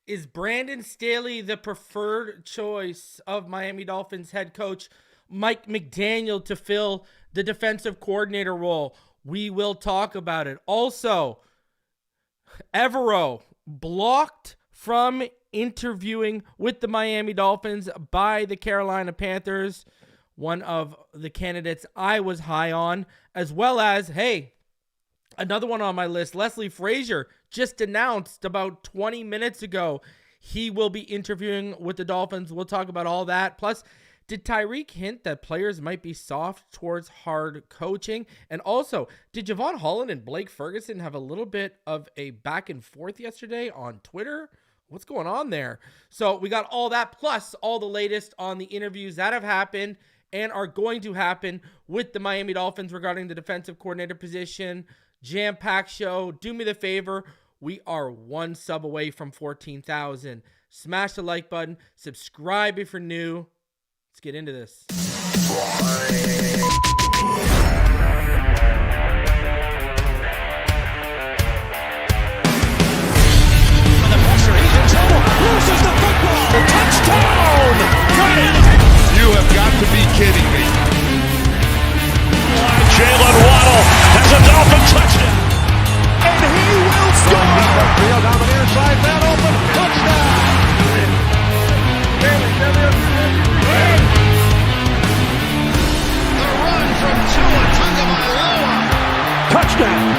Is Brandon Staley the preferred choice of Miami Dolphins head coach Mike McDaniel to fill the defensive coordinator role? We will talk about it. Also, Evero blocked from interviewing with the Miami Dolphins by the Carolina Panthers, one of the candidates I was high on, as well as, hey, another one on my list, Leslie Frazier, just announced about 20 minutes ago he will be interviewing with the Dolphins. We'll talk about all that. Plus, did Tyreek hint that players might be soft towards hard coaching? And also, did Jevon, Holland, and Blake Ferguson have a little bit of a back and forth yesterday on Twitter? What's going on there? So we got all that, plus all the latest on the interviews that have happened and are going to happen with the Miami Dolphins regarding the defensive coordinator position. Jam-packed show. Do me the favor. We are one sub away from 14,000. Smash the like button. Subscribe if you're new. Let's get into this. Loses the football. Touchdown! Got it! You have got to be kidding me. Jalen Waddle has a Dolphin touchdown. And he will score! Field down the near side, man open, touchdown! The run from Tua Tagovailoa. Touchdown!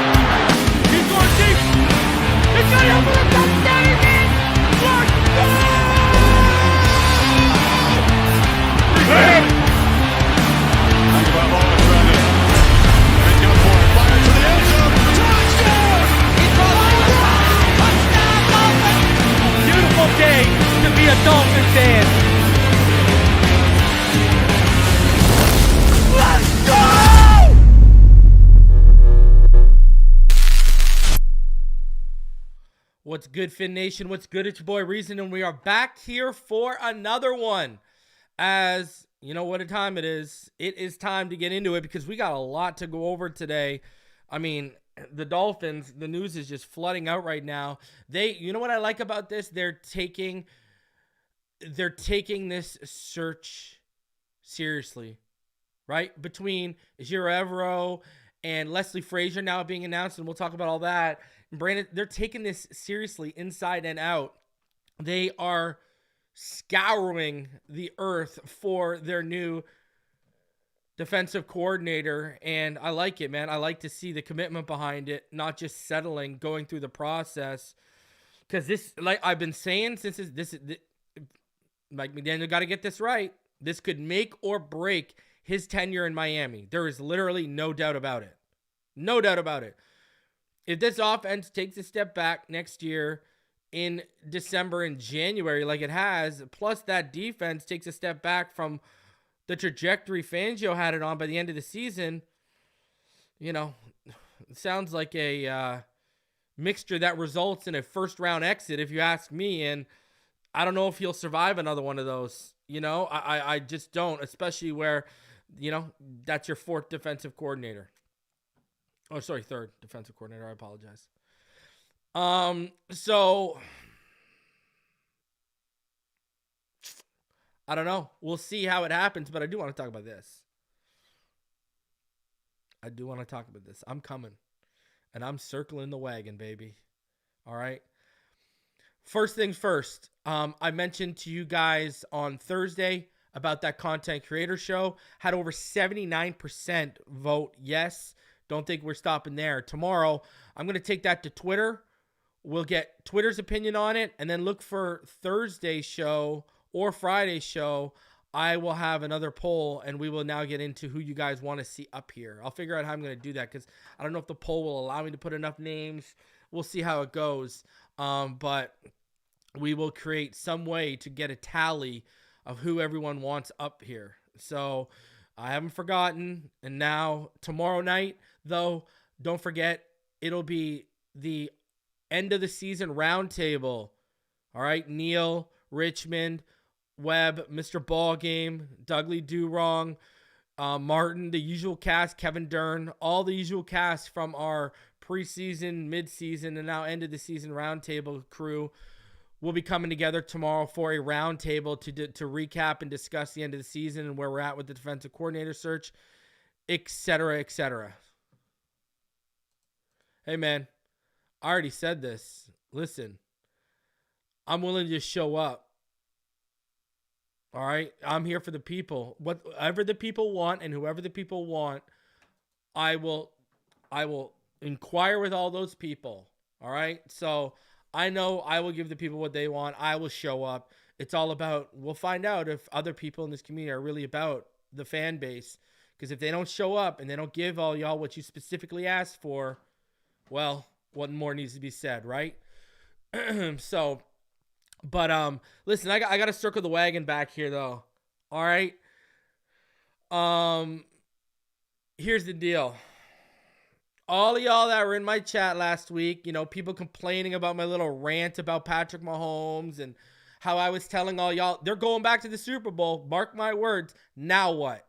He's going deep. It's going over the touchdown again. Beautiful day to be a Dolphin fan. Let's go! What's good, Fin Nation? What's good? It's your boy Reason, and we are back here for another one. As you know what time it is. It is time to get into it because we got a lot to go over today. I mean, the Dolphins, the news is just flooding out right now. You know what I like about this? They're taking this search seriously, right? Between Ejiro Evero and Leslie Frazier now being announced, and we'll talk about all that. And Brandon, they're taking this seriously inside and out. They are scouring the earth for their new defensive coordinator, and I like it, man. I like to see the commitment behind it, not just settling, going through the process. Because this, like I've been saying since this Mike McDaniel got to get this right. This could make or break his tenure in Miami. There is literally no doubt about it. No doubt about it. If this offense takes a step back next year in December and January like it has, plus that defense takes a step back from the trajectory Fangio had it on by the end of the season, you know, it sounds like a mixture that results in a first-round exit, if you ask me, and I don't know if he'll survive another one of those. You know, I just don't, especially where, you know, that's your fourth defensive coordinator. Oh, sorry, third defensive coordinator. I apologize. So I don't know. We'll see how it happens, but I do want to talk about this. I'm coming, and I'm circling the wagon, baby. All right. First things first. I mentioned to you guys on Thursday about that content creator show. Had over 79% vote yes. Don't think we're stopping there. Tomorrow, I'm going to take that to Twitter. We'll get Twitter's opinion on it, and then look for Thursday's show or Friday's show. I will have another poll, and we will now get into who you guys want to see up here. I'll figure out how I'm going to do that because I don't know if the poll will allow me to put enough names. We'll see how it goes. But we will create some way to get a tally of who everyone wants up here. So I haven't forgotten. And now tomorrow night, though, don't forget, it'll be the end of the season roundtable. All right, Neil, Richmond, Webb, Mr. Ballgame, Dougley Do-Wrong, Martin, the usual cast, Kevin Dern, all the usual cast from our preseason, midseason, and now end of the season roundtable crew we'll be coming together tomorrow for a roundtable to recap and discuss the end of the season and where we're at with the defensive coordinator search, etc., etc. Hey, man, I already said this. Listen, I'm willing to just show up. All right? I'm here for the people. Whatever the people want and whoever the people want, I will inquire with all those people. All right? So I know I will give the people what they want. I will show up. It's all about, we'll find out if other people in this community are really about the fan base. Because if they don't show up and they don't give all y'all what you specifically asked for, well, what more needs to be said, right? So, but listen, I got to circle the wagon back here though. All right. Here's the deal. All of y'all that were in my chat last week, you know, people complaining about my little rant about Patrick Mahomes and how I was telling all y'all they're going back to the Super Bowl. Mark my words. Now what?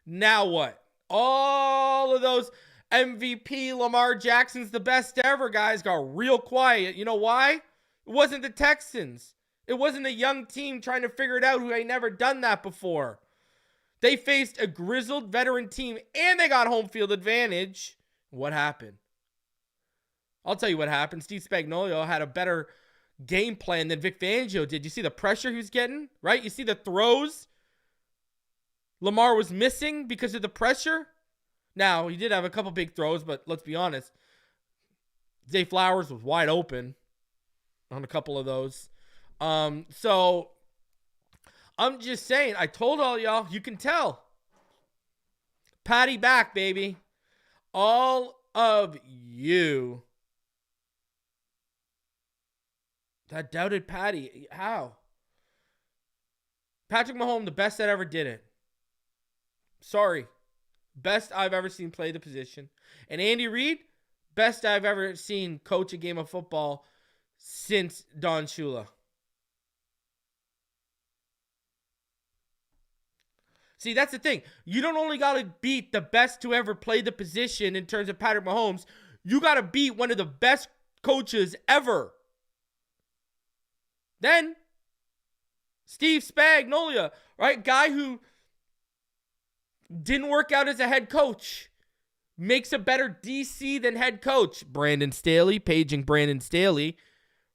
Now what? All of those MVP Lamar Jackson's the best ever guys got real quiet. You know why? It wasn't the Texans. It wasn't a young team trying to figure it out who ain't never done that before. They faced a grizzled veteran team and they got home field advantage. What happened? I'll tell you what happened. Steve Spagnuolo had a better game plan than Vic Fangio did. You see the pressure he was getting, right? You see the throws Lamar was missing because of the pressure. Now, he did have a couple big throws, but let's be honest. Zay Flowers was wide open on a couple of those. So I'm just saying, I told all y'all, you can tell. Patty back, baby. All of you that doubted Patty. How? Patrick Mahomes, the best that ever did it. Sorry. Best I've ever seen play the position. And Andy Reid, best I've ever seen coach a game of football since Don Shula. See, that's the thing. You don't only got to beat the best to ever play the position in terms of Patrick Mahomes. You got to beat one of the best coaches ever. Then, Steve Spagnuolo, right? Guy who didn't work out as a head coach. Makes a better DC than head coach. Brandon Staley, paging Brandon Staley,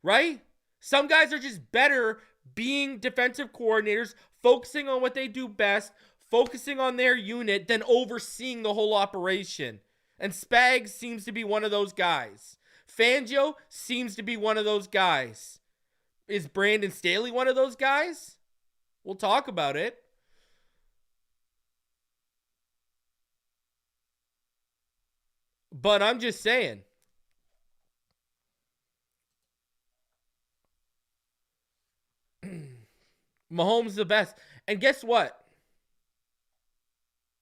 right? Some guys are just better being defensive coordinators, focusing on what they do best, focusing on their unit, than overseeing the whole operation. And Spags seems to be one of those guys. Fangio seems to be one of those guys. Is Brandon Staley one of those guys? We'll talk about it. But I'm just saying. Mahomes is the best. And guess what?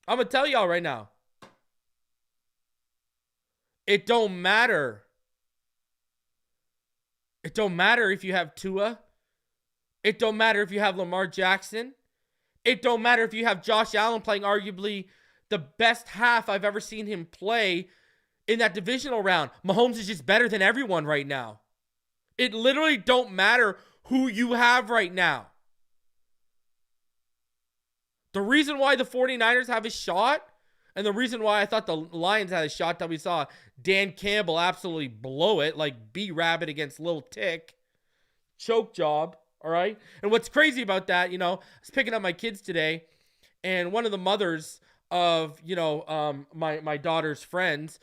I'm going to tell y'all right now. It don't matter. It don't matter if you have Tua. It don't matter if you have Lamar Jackson. It don't matter if you have Josh Allen playing arguably the best half I've ever seen him play in that divisional round. Mahomes is just better than everyone right now. It literally don't matter who you have right now. The reason why the 49ers have a shot, and the reason why I thought the Lions had a shot that we saw Dan Campbell absolutely blow it, like B-Rabbit against Lil Tick. Choke job, all right? And what's crazy about that, you know, I was picking up my kids today, and one of the mothers of, my daughter's friends,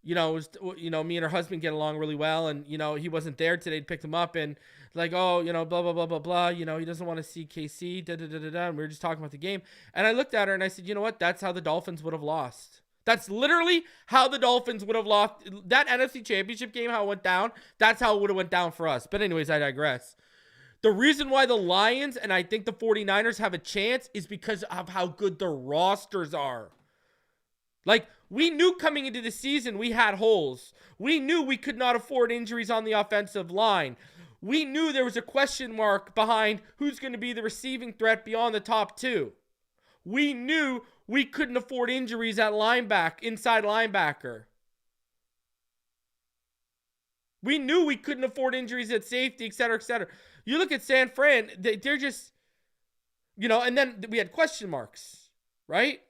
me and her husband get along really well, and, he wasn't there today to pick them up, and like, blah, blah, blah, blah, blah, he doesn't want to see KC, and we were just talking about the game, and I looked at her, and I said, you know what, that's how the Dolphins would have lost. That's literally how the Dolphins would have lost. That NFC Championship game, how it went down, that's how it would have went down for us. But anyways, I digress. The reason why the Lions and I think the 49ers have a chance is because of how good the rosters are. Like, we knew coming into the season we had holes. We knew we could not afford injuries on the offensive line. We knew there was a question mark behind who's going to be the receiving threat beyond the top two. We knew we couldn't afford injuries at inside linebacker. We knew we couldn't afford injuries at safety, et cetera, et cetera. You look at San Fran, they're just, and then we had question marks, right?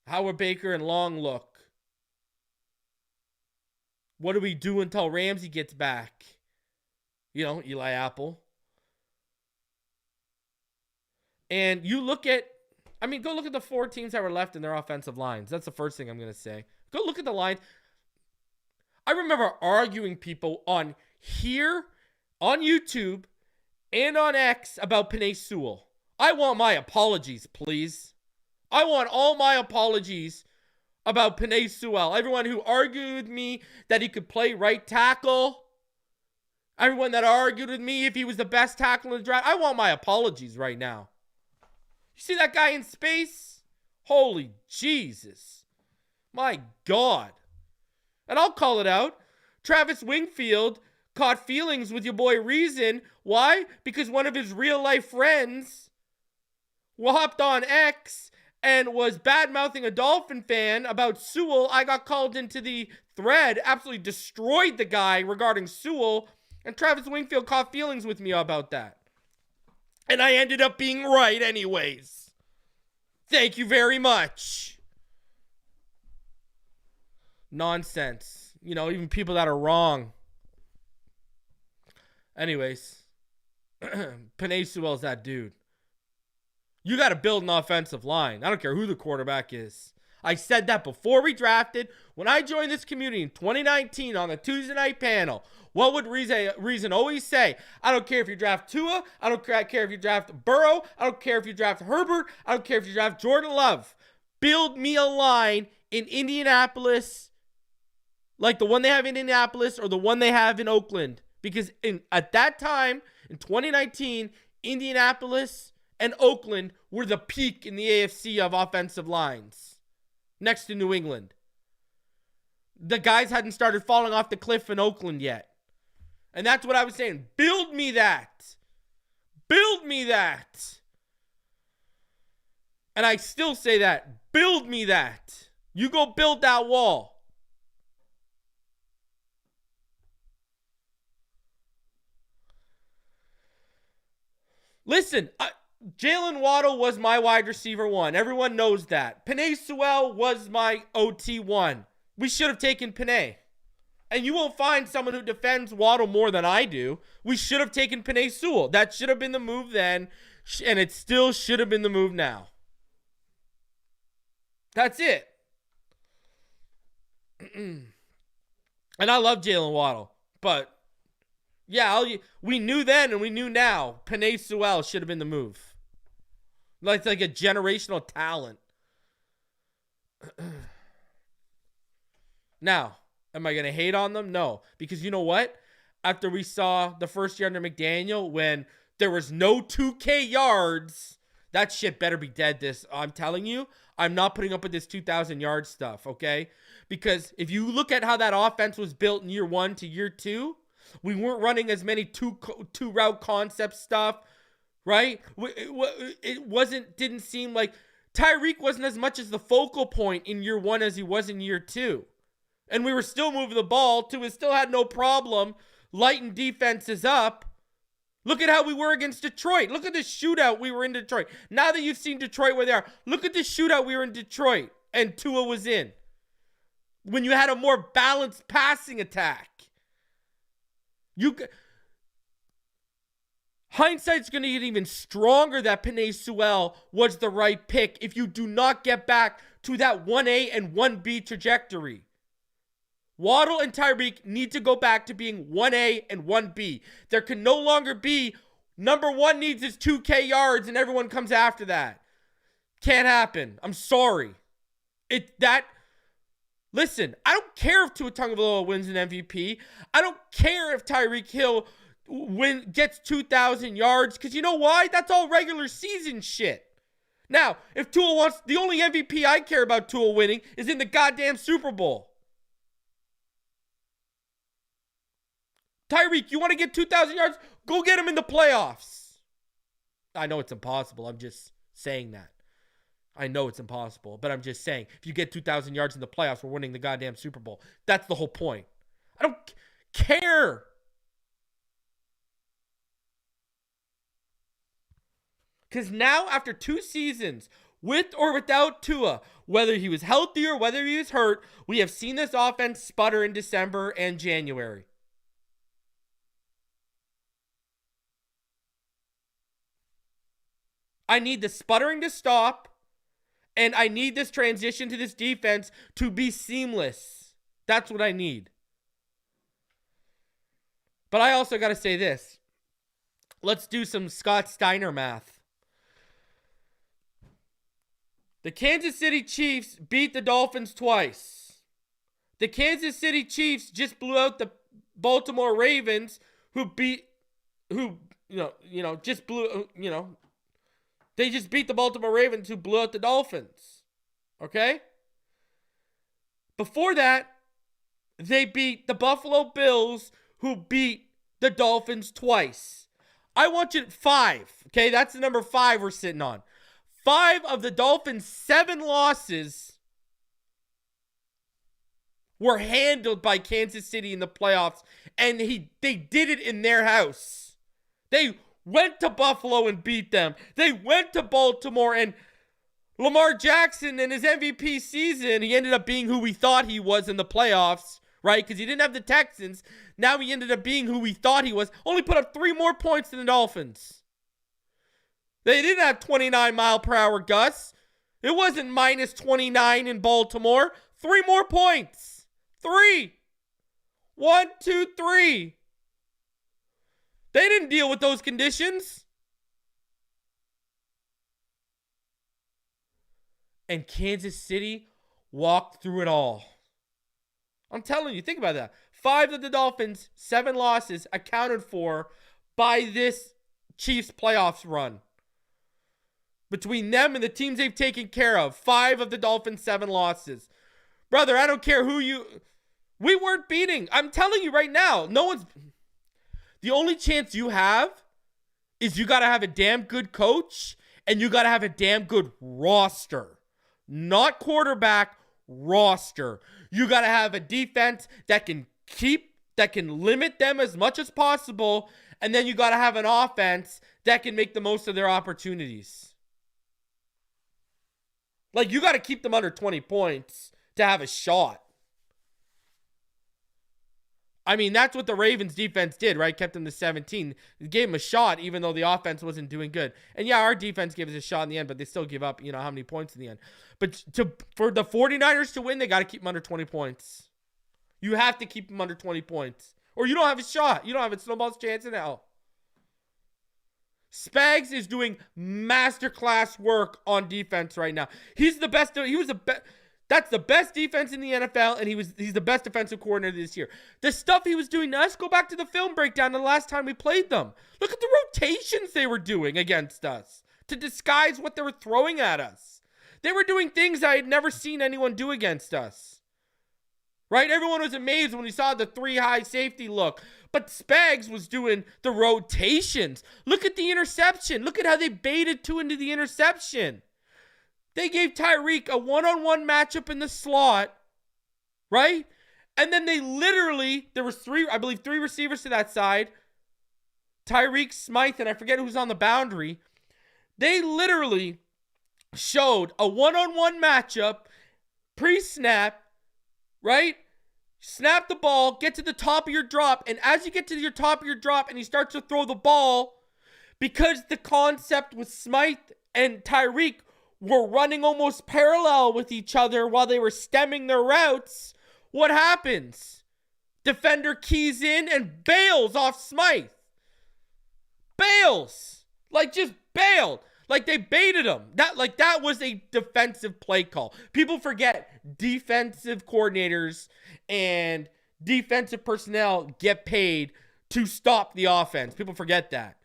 How would Baker and Long look? What do we do until Ramsey gets back? Eli Apple. And you look at, go look at the 4 teams that were left in their offensive lines. That's the first thing I'm going to say. Go look at the line. I remember arguing people on here, on YouTube, and on X about Penei Sewell. I want my apologies, please. I want all my apologies about Penei Sewell. Everyone who argued with me that he could play right tackle. Everyone that argued with me if he was the best tackle in the draft. I want my apologies right now. You see that guy in space? Holy Jesus. My God. And I'll call it out. Travis Wingfield caught feelings with your boy Reason. Why? Because one of his real life friends hopped on X and was bad-mouthing a Dolphin fan about Sewell. I got called into the thread, absolutely destroyed the guy regarding Sewell, and Travis Wingfield caught feelings with me about that. And I ended up being right anyways. Thank you very much. Nonsense. Even people that are wrong. Anyways, Penei Sewell's that dude. You got to build an offensive line. I don't care who the quarterback is. I said that before we drafted. When I joined this community in 2019 on the Tuesday night panel, what would Reason always say? I don't care if you draft Tua. I don't care if you draft Burrow. I don't care if you draft Herbert. I don't care if you draft Jordan Love. Build me a line in Indianapolis like the one they have in Indianapolis or the one they have in Oakland. Because at that time, in 2019, Indianapolis and Oakland were the peak in the AFC of offensive lines, next to New England. The guys hadn't started falling off the cliff in Oakland yet. And that's what I was saying. Build me that. Build me that. And I still say that. Build me that. You go build that wall. Listen, Jalen Waddle was my wide receiver 1. Everyone knows that. Penei Sewell was my OT 1. We should have taken Penei. And you won't find someone who defends Waddle more than I do. We should have taken Penei Sewell. That should have been the move then, and it still should have been the move now. That's it. And I love Jalen Waddle, but yeah, we knew then and we knew now Penei Sewell should have been the move. Like a generational talent. Now, am I going to hate on them? No. Because you know what? After we saw the first year under McDaniel, when there was no 2K yards, that shit better be dead. I'm telling you, I'm not putting up with this 2,000 yard stuff, okay? Because if you look at how that offense was built in year 1 to year 2, we weren't running as many two route concept stuff, right? It didn't seem like Tyreek wasn't as much as the focal point in year 1 as he was in year 2. And we were still moving the ball. Tua still had no problem lighting defenses up. Look at how we were against Detroit. Look at the shootout we were in Detroit. Now that you've seen Detroit where they are, look at the shootout we were in Detroit and Tua was in. When you had a more balanced passing attack. Hindsight's going to get even stronger that Penei Sewell was the right pick if you do not get back to that 1A and 1B trajectory. Waddle and Tyreek need to go back to being 1A and 1B. There can no longer be number 1 needs his 2K yards and everyone comes after that. Can't happen. I'm sorry. Listen, I don't care if Tua Tagovailoa wins an MVP. I don't care if Tyreek Hill gets 2,000 yards, because you know why? That's all regular season shit. Now, if Tua wants, the only MVP I care about Tua winning is in the goddamn Super Bowl. Tyreek, you want to get 2,000 yards? Go get him in the playoffs. I know it's impossible. I'm just saying that. I know it's impossible, but I'm just saying, if you get 2,000 yards in the playoffs, we're winning the goddamn Super Bowl. That's the whole point. care. Because now, after 2 seasons, with or without Tua, whether he was healthy or whether he was hurt, we have seen this offense sputter in December and January. I need the sputtering to stop, and I need this transition to this defense to be seamless. That's what I need. But I also got to say this. Let's do some Scott Steiner math. The Kansas City Chiefs beat the Dolphins twice. The Kansas City Chiefs just blew out the Baltimore Ravens, they just beat the Baltimore Ravens, who blew out the Dolphins. Okay? Before that, they beat the Buffalo Bills, who beat the Dolphins twice. I want you at 5. Okay? That's the number 5 we're sitting on. 5 of the Dolphins' 7 losses were handled by Kansas City in the playoffs, and they did it in their house. They went to Buffalo and beat them. They went to Baltimore, and Lamar Jackson in his MVP season, he ended up being who we thought he was in the playoffs, right? Because he didn't have the Texans. Now he ended up being who we thought he was. Only put up 3 more points than the Dolphins. They didn't have 29-mile-per-hour gusts. It wasn't minus 29 in Baltimore. 3 more points. 3. 1, 2, 3. They didn't deal with those conditions. And Kansas City walked through it all. I'm telling you, think about that. 5 of the Dolphins' 7 losses accounted for by this Chiefs playoffs run. Between them and the teams they've taken care of, 5 of the Dolphins' 7 losses. Brother, I don't care who you... We weren't beating. I'm telling you right now, no one's... The only chance you have is you got to have a damn good coach and you got to have a damn good roster. Not quarterback, roster. You got to have a defense that can limit them as much as possible, and then you got to have an offense that can make the most of their opportunities. Like, you got to keep them under 20 points to have a shot. I mean, that's what the Ravens defense did, right? Kept them to 17. It gave them a shot, even though the offense wasn't doing good. And yeah, our defense gave us a shot in the end, but they still give up, how many points in the end. But for the 49ers to win, they got to keep them under 20 points. You have to keep them under 20 points. Or you don't have a shot. You don't have a snowball's chance in hell. Spags is doing masterclass work on defense right now. He's the best. He was the best. That's the best defense in the NFL, and he's the best defensive coordinator this year. The stuff he was doing, let's go back to the film breakdown the last time we played them. Look at the rotations they were doing against us to disguise what they were throwing at us. They were doing things I had never seen anyone do against us. Right? Everyone was amazed when we saw the 3-high safety look. But Spags was doing the rotations. Look at the interception. Look at how they baited 2 into the interception. They gave Tyreek a one-on-one matchup in the slot, right? And then they literally, there was 3 receivers to that side. Tyreek, Smythe, and I forget who's on the boundary. They literally showed a one-on-one matchup, pre-snap, right? Snap the ball, get to the top of your drop, and as you get to your top of your drop and you start to throw the ball, because the concept with Smythe and Tyreek were running almost parallel with each other while they were stemming their routes, what happens? Defender keys in and bails off Smythe. Bails. Just bailed. They baited him. That was a defensive play call. People forget defensive coordinators and defensive personnel get paid to stop the offense. People forget that.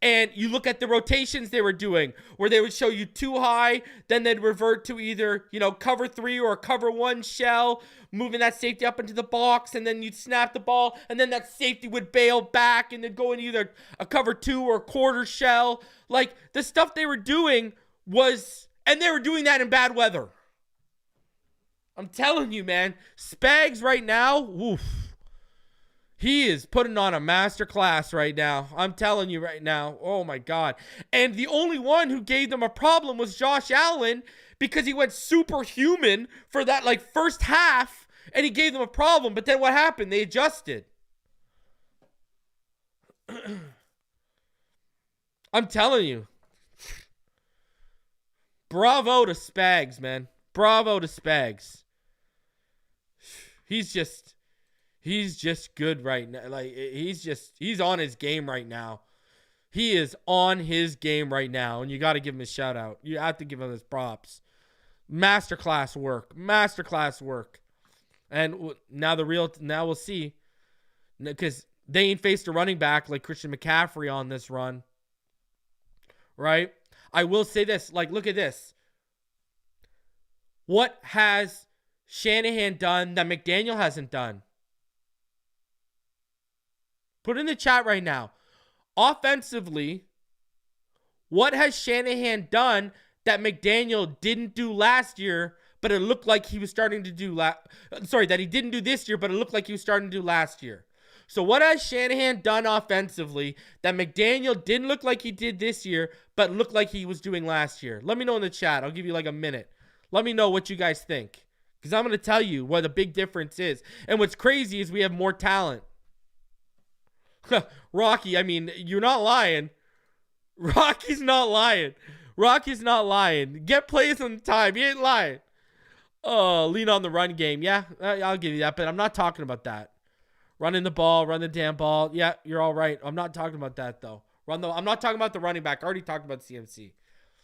And you look at the rotations they were doing, where they would show you 2 high, then they'd revert to either, cover 3 or a cover 1 shell, moving that safety up into the box, and then you'd snap the ball, and then that safety would bail back, and then go in either a cover 2 or a quarter shell. The stuff they were doing was, and they were doing that in bad weather. I'm telling you, man, Spags right now, oof. He is putting on a masterclass right now. I'm telling you right now. Oh, my God. And the only one who gave them a problem was Josh Allen because he went superhuman for that, first half, and he gave them a problem. But then what happened? They adjusted. I'm telling you. Bravo to Spags, man. Bravo to Spags. He's just good right now. He's on his game right now. He is on his game right now, and you got to give him a shout out. You have to give him his props. Masterclass work. And now we'll see, because they ain't faced a running back like Christian McCaffrey on this run, right? I will say this, look at this. What has Shanahan done that McDaniel hasn't done? Put it in the chat right now. Offensively, what has Shanahan done that McDaniel didn't do last year, but it looked like he was starting to do that he didn't do this year, but it looked like he was starting to do last year. So what has Shanahan done offensively that McDaniel didn't look like he did this year, but looked like he was doing last year? Let me know in the chat. I'll give you a minute. Let me know what you guys think, because I'm going to tell you what the big difference is. And what's crazy is we have more talent. Rocky, I mean, you're not lying. Rocky's not lying. Get plays on time. He ain't lying. Oh, lean on the run game. Yeah, I'll give you that, but I'm not talking about that. Running the ball, run the damn ball. Yeah, you're all right. I'm not talking about that, though. I'm not talking about the running back. I already talked about CMC.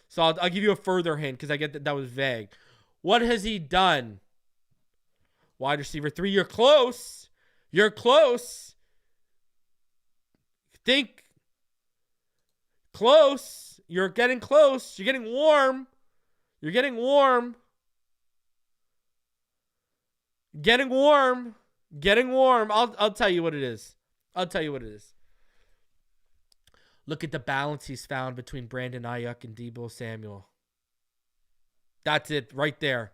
So I'll give you a further hint, because I get that was vague. What has he done? Wide receiver 3. You're close. Think close. You're getting close. You're getting warm. I'll tell you what it is. Look at the balance he's found between Brandon Ayuk and Deebo Samuel. That's it right there.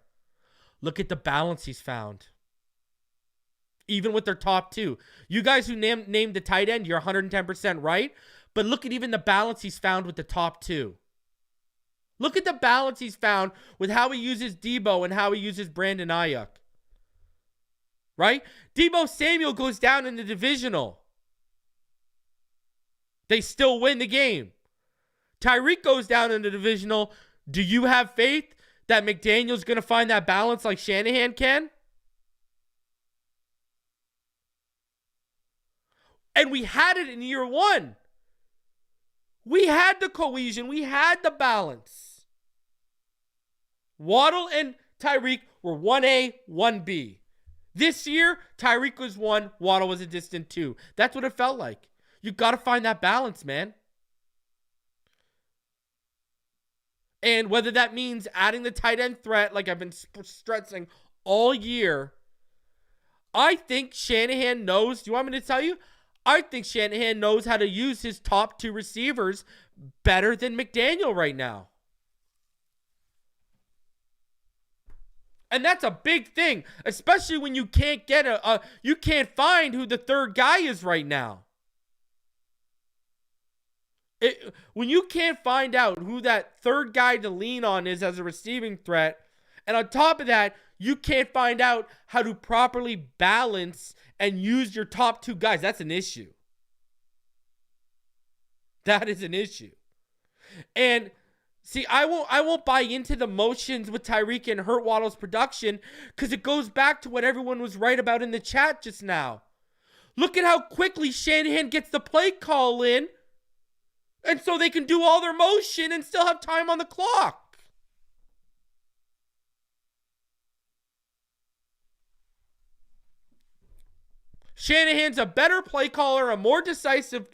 Look at the balance he's found. Even with their top two. You guys who named the tight end, you're 110% right. But look at even the balance he's found with the top two. Look at the balance he's found with how he uses Deebo and how he uses Brandon Ayuk. Right? Deebo Samuel goes down in the divisional. They still win the game. Tyreek goes down in the divisional. Do you have faith that McDaniel's going to find that balance like Shanahan can? And we had it in year one. We had the cohesion. We had the balance. Waddle and Tyreek were 1A, 1B. This year, Tyreek was 1, Waddle was a distant 2. That's what it felt like. You got to find that balance, man. And whether that means adding the tight end threat, like I've been stressing all year, I think Shanahan knows. Do you want me to tell you? I think Shanahan knows how to use his top 2 receivers better than McDaniel right now. And that's a big thing, especially when you can't get you can't find who the third guy is right now. When you can't find out who that third guy to lean on is as a receiving threat, and on top of that, you can't find out how to properly balance and use your top 2 guys, that's an issue. That is an issue. And see, I won't buy into the motions with Tyreek and hurt Waddle's production, because it goes back to what everyone was right about in the chat just now. Look at how quickly Shanahan gets the play call in, and so they can do all their motion and still have time on the clock. Shanahan's a better play caller, a more decisive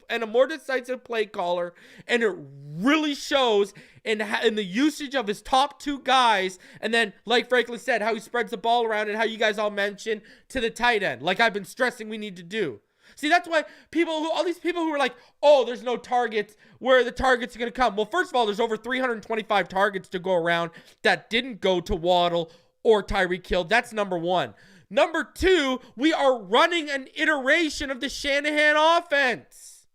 play caller, and it really shows in the usage of his top 2 guys. And then, like Franklin said, how he spreads the ball around and how you guys all mentioned to the tight end, like I've been stressing we need to do. See, that's why all these people who are like, oh, there's no targets, where are the targets going to come? Well, first of all, there's over 325 targets to go around that didn't go to Waddle or Tyreek Hill. That's number one. Number two, we are running an iteration of the Shanahan offense.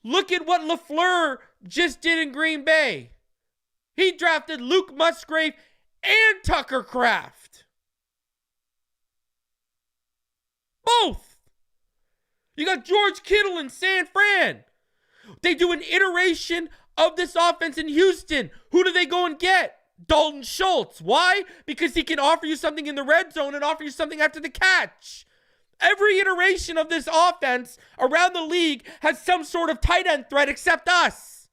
Look at what LaFleur just did in Green Bay. He drafted Luke Musgrave and Tucker Kraft. Both. You got George Kittle in San Fran. They do an iteration of this offense in Houston. Who do they go and get? Dalton Schultz. Why? Because he can offer you something in the red zone and offer you something after the catch. Every iteration of this offense around the league has some sort of tight end threat except us.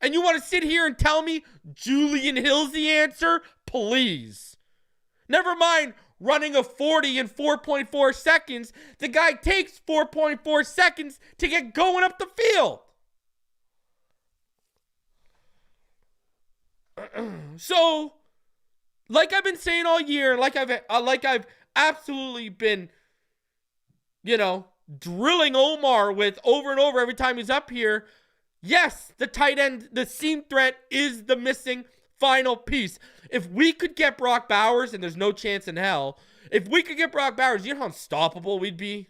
And you want to sit here and tell me Julian Hill's the answer? Please. Never mind running a 40 in 4.4 seconds. The guy takes 4.4 seconds to get going up the field. So, like I've been saying all year, like I've absolutely been, drilling Omar with over and over every time he's up here. Yes, the tight end, the seam threat is the missing final piece. If we could get Brock Bowers, and there's no chance in hell, if we could get Brock Bowers, you know how unstoppable we'd be?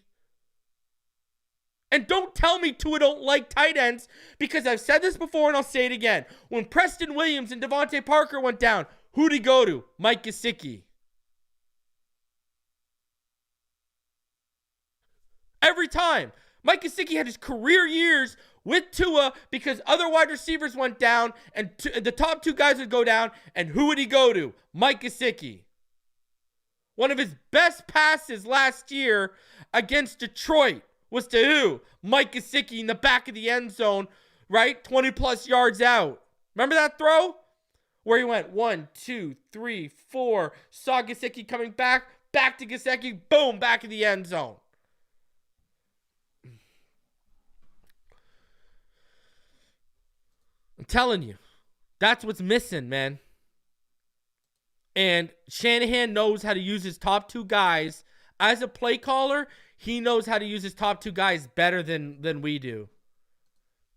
And don't tell me Tua don't like tight ends, because I've said this before and I'll say it again. When Preston Williams and Devontae Parker went down, who'd he go to? Mike Gesicki. Every time. Mike Gesicki had his career years with Tua because other wide receivers went down and the top two guys would go down, and who would he go to? Mike Gesicki. One of his best passes last year against Detroit was to who? Mike Gesicki in the back of the end zone, right? 20 plus yards out. Remember that throw? Where he went 1, 2, 3, 4. Saw Gesicki coming back to Gesicki, boom, back of the end zone. I'm telling you, that's what's missing, man. And Shanahan knows how to use his top two guys. As a play caller, he knows how to use his top two guys better than we do.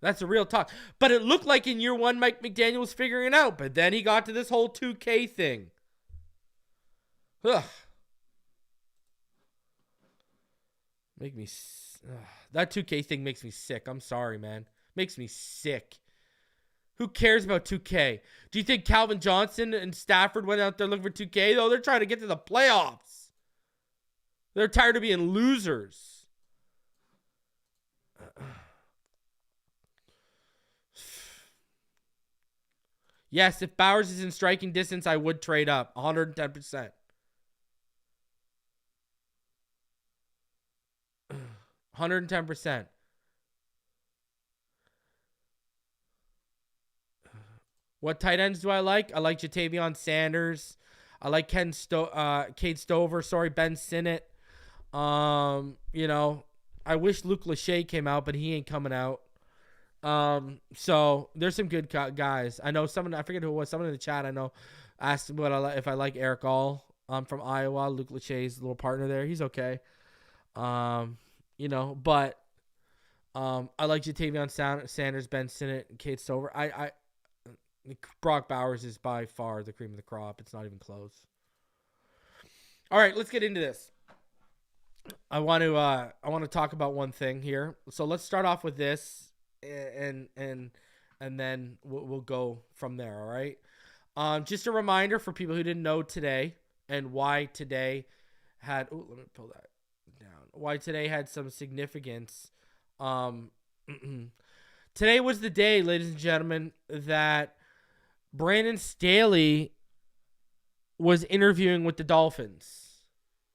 That's a real talk. But it looked like in year one, Mike McDaniel was figuring it out. But then he got to this whole 2K thing. Ugh. That 2K thing makes me sick. I'm sorry, man. Makes me sick. Who cares about 2K? Do you think Calvin Johnson and Stafford went out there looking for 2K? Though they're trying to get to the playoffs. They're tired of being losers. Yes, if Bowers is in striking distance, I would trade up 110%. 110%. What tight ends do I like? I like Jatavion Sanders. I like Cade Stover. Ben Sinnott. I wish Luke Lachey came out, but he ain't coming out. So there's some good guys. I know someone, I forget who it was, someone in the chat I know asked if I like Eric All from Iowa. Luke Lachey's little partner there. He's okay. But I like Jatavion Sanders, Ben Sinnott, and Cade Stover. Brock Bowers is by far the cream of the crop. It's not even close. All right, let's get into this. I want to talk about one thing here. So let's start off with this, and then we'll go from there. All right. Just a reminder for people who didn't know today and why today had. Oh, let me pull that down. Why today had some significance. Today was the day, ladies and gentlemen, that Brandon Staley was interviewing with the Dolphins.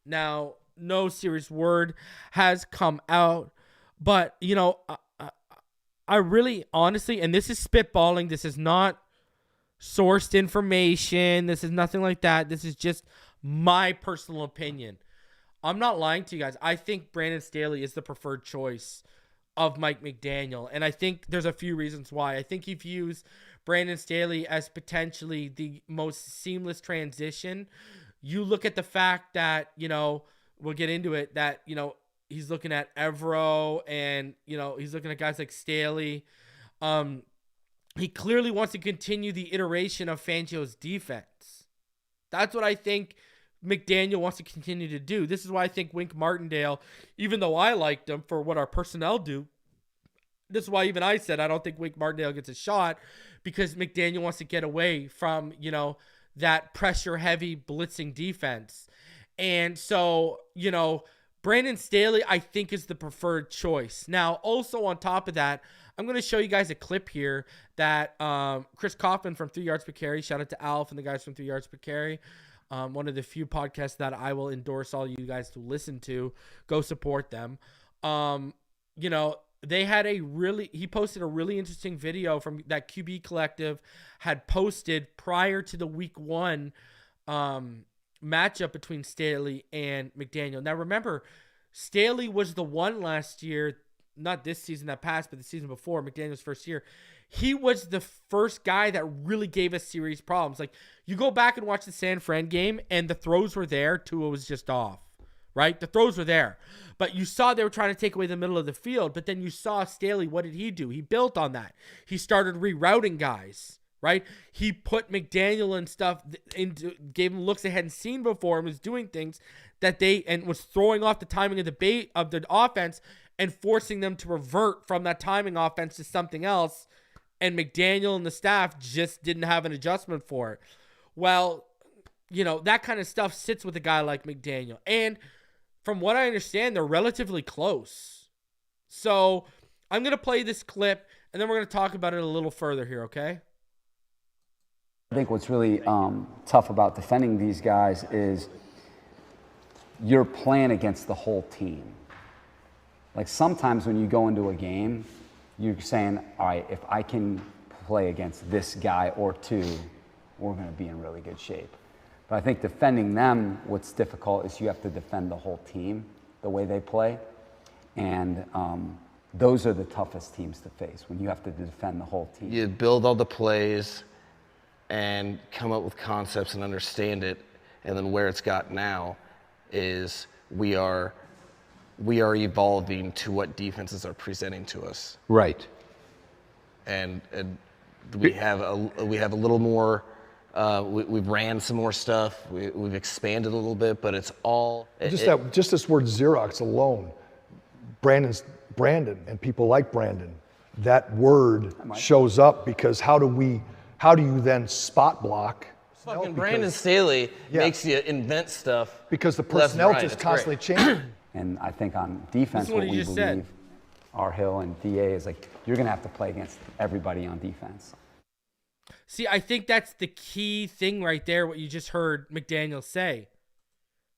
Now, no serious word has come out, but, I really, honestly, and this is spitballing, this is not sourced information, this is nothing like that, this is just my personal opinion. I'm not lying to you guys. I think Brandon Staley is the preferred choice of Mike McDaniel, and I think there's a few reasons why. I think he views Brandon Staley as potentially the most seamless transition. You look at the fact that, we'll get into it, that, he's looking at Evero and, he's looking at guys like Staley. He clearly wants to continue the iteration of Fangio's defense. That's what I think McDaniel wants to continue to do. This is why I think Wink Martindale, even though I liked him for what our personnel do, this is why even I said I don't think Wink Martindale gets a shot, because McDaniel wants to get away from, that pressure-heavy blitzing defense. And so, Brandon Staley, I think, is the preferred choice. Now, also on top of that, I'm going to show you guys a clip here that Chris Kaufman from 3 Yards Per Carry, shout out to Alf and the guys from 3 Yards Per Carry, one of the few podcasts that I will endorse all you guys to listen to. Go support them. They had he posted a really interesting video from that QB Collective had posted prior to the week 1 matchup between Staley and McDaniel. Now, remember, Staley was the one last year, not this season that passed, but the season before, McDaniel's first year. He was the first guy that really gave us serious problems. Like, you go back and watch the San Fran game, and the throws were there. Tua was just off, right? The throws were there. But you saw they were trying to take away the middle of the field. But then you saw Staley, what did he do? He built on that. He started rerouting guys, right? He put McDaniel and stuff into, gave him looks they hadn't seen before, and was doing things that and was throwing off the timing of the offense and forcing them to revert from that timing offense to something else. And McDaniel and the staff just didn't have an adjustment for it. Well, that kind of stuff sits with a guy like McDaniel. And from what I understand, they're relatively close. So I'm going to play this clip, and then we're going to talk about it a little further here, okay? I think what's really tough about defending these guys is you're playing against the whole team. Like, sometimes when you go into a game, you're saying, all right, if I can play against this guy or two, we're going to be in really good shape. But I think defending them, what's difficult is you have to defend the whole team, the way they play. And those are the toughest teams to face, when you have to defend the whole team. You build all the plays and come up with concepts and understand it. And then where it's got now is we are evolving to what defenses are presenting to us. Right. And we have a little more. We've ran some more stuff. We've expanded a little bit, but it's all just this word Xerox alone. Brandon and people like Brandon. That word shows up because how do you then spot block? Fucking Brandon Staley makes you invent stuff. Because the personnel just constantly change. And I think on defense, what we believe, our Hill and DA, is like, you're going to have to play against everybody on defense. See, I think that's the key thing right there, what you just heard McDaniel say.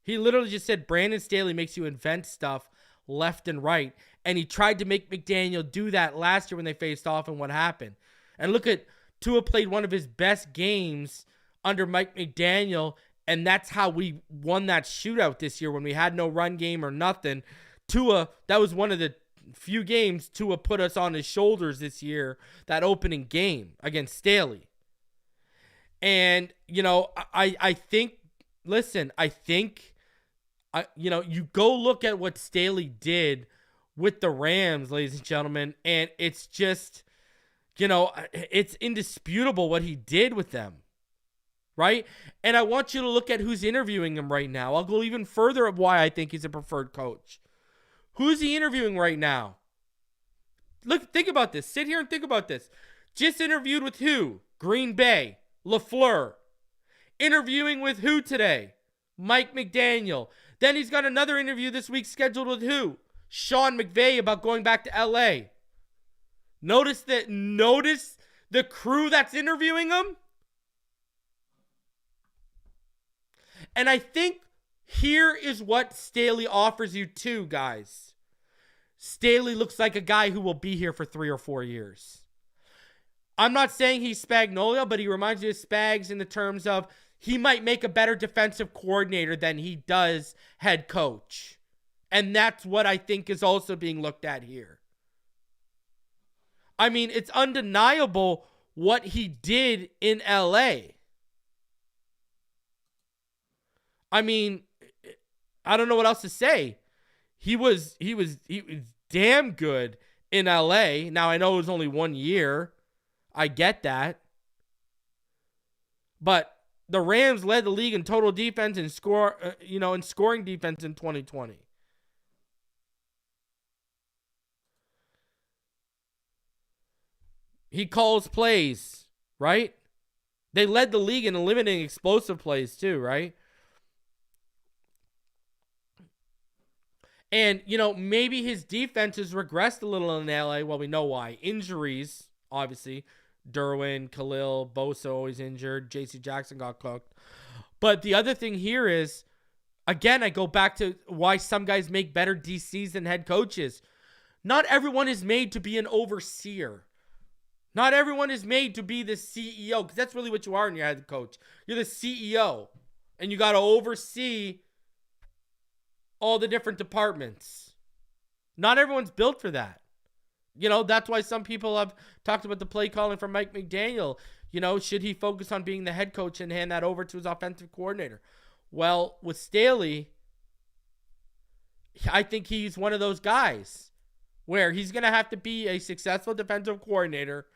He literally just said Brandon Staley makes you invent stuff left and right. And he tried to make McDaniel do that last year when they faced off, and what happened. And look at, Tua played one of his best games under Mike McDaniel, and that's how we won that shootout this year when we had no run game or nothing. Tua, that was one of the few games Tua put us on his shoulders this year, that opening game against Staley. And, I think, you go look at what Staley did with the Rams, ladies and gentlemen, and it's just, it's indisputable what he did with them. Right? And I want you to look at who's interviewing him right now. I'll go even further of why I think he's a preferred coach. Who's he interviewing right now? Look, think about this. Sit here and think about this. Just interviewed with who? Green Bay. LaFleur. Interviewing with who today? Mike McDaniel. Then he's got another interview this week scheduled with who? Sean McVay, about going back to LA. Notice the crew that's interviewing him? And I think here is what Staley offers you too, guys. Staley looks like a guy who will be here for 3 or 4 years. I'm not saying he's Spagnuolo, but he reminds me of Spags in the terms of he might make a better defensive coordinator than he does head coach. And that's what I think is also being looked at here. I mean, it's undeniable what he did in LA. I mean, I don't know what else to say. He was damn good in LA. Now, I know it was only 1 year. I get that. But The Rams led the league in total defense and in scoring defense in 2020. He calls plays, right? They led the league in eliminating explosive plays too, right? And, maybe his defense has regressed a little in LA. Well, we know why. Injuries, obviously. Derwin, Khalil, Bosa always injured. J.C. Jackson got cooked. But the other thing here is, again, I go back to why some guys make better DCs than head coaches. Not everyone is made to be an overseer. Not everyone is made to be the CEO, because that's really what you are in your head coach. You're the CEO, and you got to oversee all the different departments. Not everyone's built for that. That's why some people have talked about the play calling from Mike McDaniel. Should he focus on being the head coach and hand that over to his offensive coordinator? Well, with Staley, I think he's one of those guys where he's going to have to be a successful defensive coordinator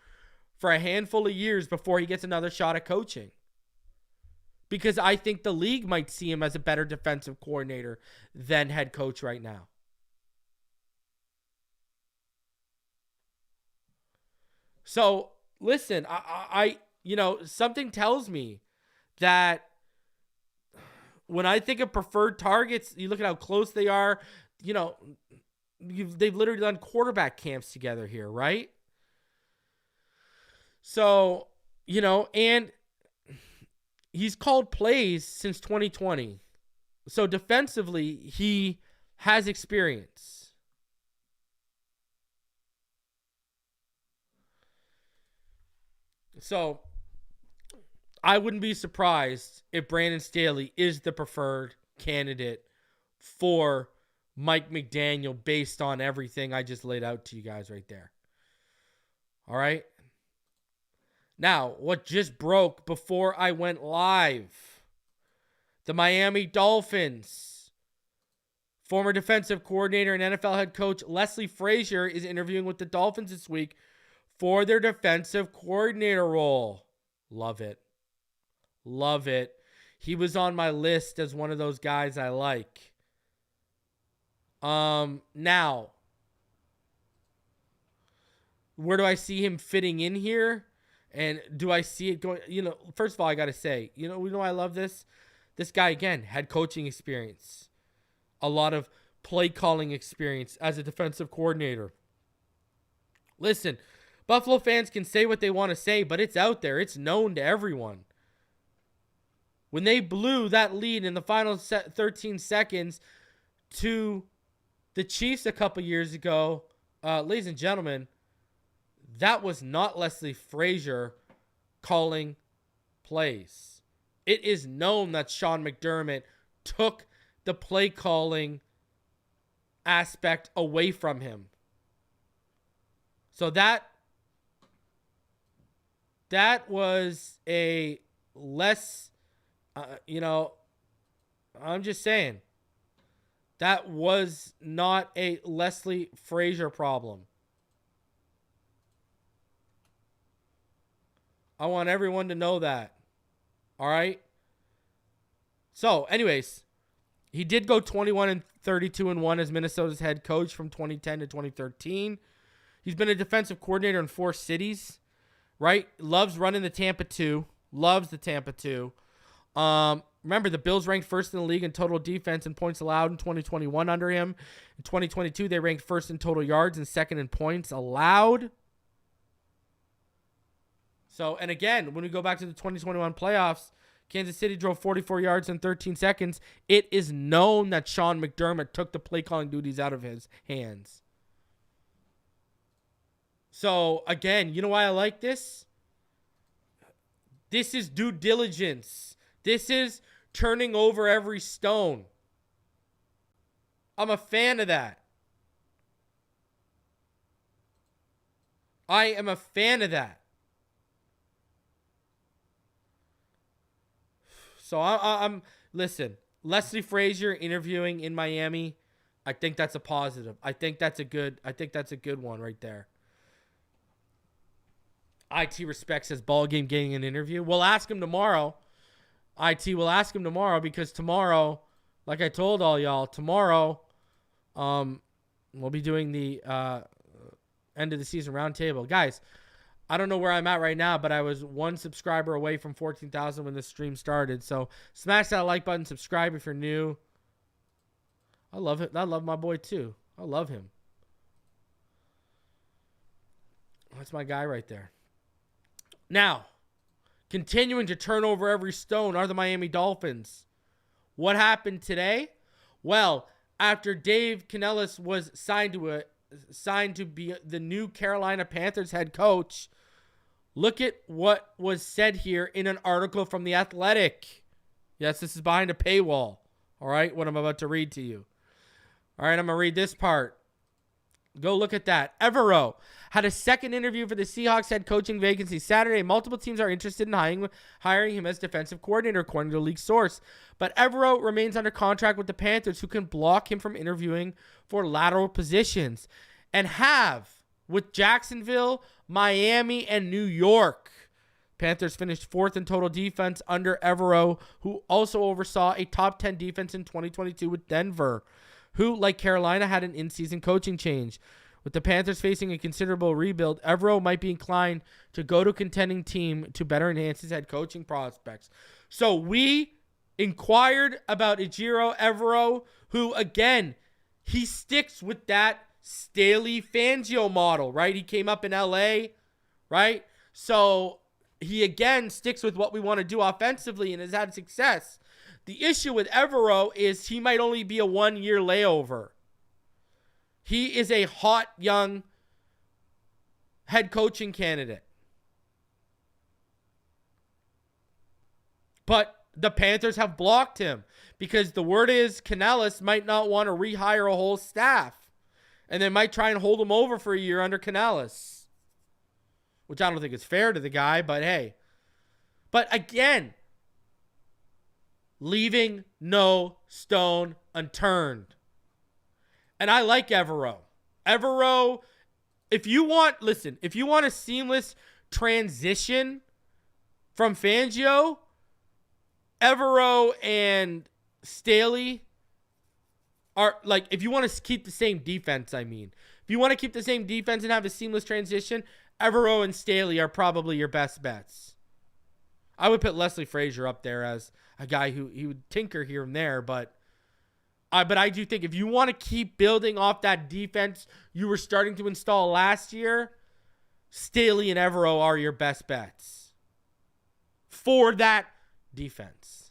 for a handful of years before he gets another shot at coaching. Because I think the league might see him as a better defensive coordinator than head coach right now. So, listen, I something tells me that when I think of preferred targets, you look at how close they are, they've literally done quarterback camps together here, right? So, and he's called plays since 2020. So defensively, he has experience. So I wouldn't be surprised if Brandon Staley is the preferred candidate for Mike McDaniel based on everything I just laid out to you guys right there. All right. Now, what just broke before I went live? The Miami Dolphins. Former defensive coordinator and NFL head coach Leslie Frazier is interviewing with the Dolphins this week for their defensive coordinator role. Love it. Love it. He was on my list as one of those guys I like. Now, where do I see him fitting in here? And do I see it going, first of all, I got to say, I love this. This guy, again, had coaching experience. A lot of play calling experience as a defensive coordinator. Listen, Buffalo fans can say what they want to say, but it's out there. It's known to everyone. When they blew that lead in the final 13 seconds to the Chiefs a couple years ago, ladies and gentlemen, that was not Leslie Frazier calling plays. It is known that Sean McDermott took the play calling aspect away from him. So that was a less, I'm just saying, that was not a Leslie Frazier problem. I want everyone to know that. All right? So, anyways, he did go 21-32-1 as Minnesota's head coach from 2010 to 2013. He's been a defensive coordinator in 4 cities, right? Loves running the Tampa 2. Loves the Tampa 2. Remember, the Bills ranked first in the league in total defense and points allowed in 2021 under him. In 2022, they ranked first in total yards and second in points allowed. So, and again, when we go back to the 2021 playoffs, Kansas City drove 44 yards in 13 seconds. It is known that Sean McDermott took the play calling duties out of his hands. So, again, you know why I like this? This is due diligence. This is turning over every stone. I'm a fan of that. I am a fan of that. So I'm listen, Leslie Frazier interviewing in Miami, I think that's a positive. I think that's a good one right there. IT Respect says ball game getting an interview. We'll ask him tomorrow. IT will ask him tomorrow, because tomorrow, like I told all y'all, tomorrow we'll be doing the end of the season roundtable. Guys, I don't know where I'm at right now, but I was 1 subscriber away from 14,000 when this stream started. So smash that like button, subscribe if you're new. I love it. I love my boy too. I love him. That's my guy right there. Now, continuing to turn over every stone are the Miami Dolphins. What happened today? Well, after Dave Canellis was signed to be the new Carolina Panthers head coach, look at what was said here in an article from The Athletic. Yes, this is behind a paywall. All right, what I'm about to read to you. All right, I'm going to read this part. Go look at that. Evero had a second interview for the Seahawks head coaching vacancy Saturday. Multiple teams are interested in hiring him as defensive coordinator, according to a league source. But Evero remains under contract with the Panthers, who can block him from interviewing for lateral positions, and have with Jacksonville, Miami, and New York. Panthers finished 4th in total defense under Evero, who also oversaw a top 10 defense in 2022 with Denver, who, like Carolina, had an in-season coaching change. With the Panthers facing a considerable rebuild, Evero might be inclined to go to a contending team to better enhance his head coaching prospects. So we inquired about Ejiro Evero, who, again, he sticks with that Staley Fangio model, right? He came up in LA, right? So he, again, sticks with what we want to do offensively and has had success. The issue with Evero is he might only be a 1-year layover. He is a hot, young head coaching candidate. But the Panthers have blocked him because the word is Canellis might not want to rehire a whole staff. And they might try and hold him over for a year under Canellis, which I don't think is fair to the guy, but hey. But again, leaving no stone unturned. And I like Evero. Evero, if you want a seamless transition from Fangio, Evero and Staley are, like, if you want to keep the same defense, if you want to keep the same defense and have a seamless transition, Evero and Staley are probably your best bets. I would put Leslie Frazier up there as a guy who he would tinker here and there, but I do think if you want to keep building off that defense you were starting to install last year, Staley and Evero are your best bets for that defense.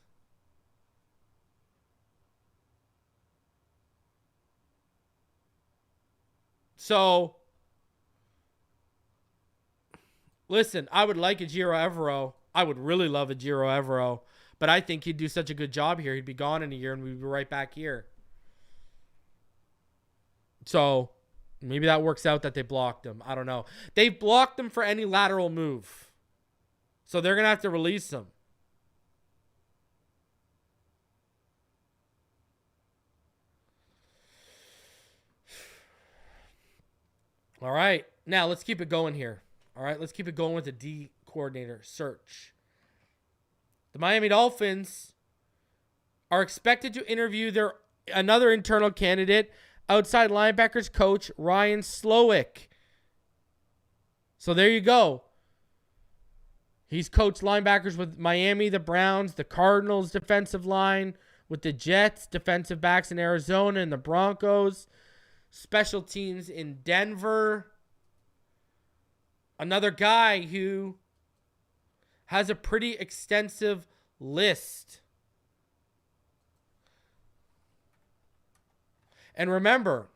So, listen, I would like Ejiro Evero. I would really love Ejiro Evero, but I think he'd do such a good job here. He'd be gone in a year and we'd be right back here. So maybe that works out that they blocked him. I don't know. They've blocked him for any lateral move. So they're going to have to release him. All right. Now let's keep it going here. All right. Let's keep it going with the D coordinator search. The Miami Dolphins are expected to interview another internal candidate, outside linebackers coach Ryan Slowik. So there you go. He's coached linebackers with Miami, the Browns, the Cardinals defensive line, with the Jets, defensive backs in Arizona, and the Broncos, special teams in Denver. Another guy who has a pretty extensive list. And remember,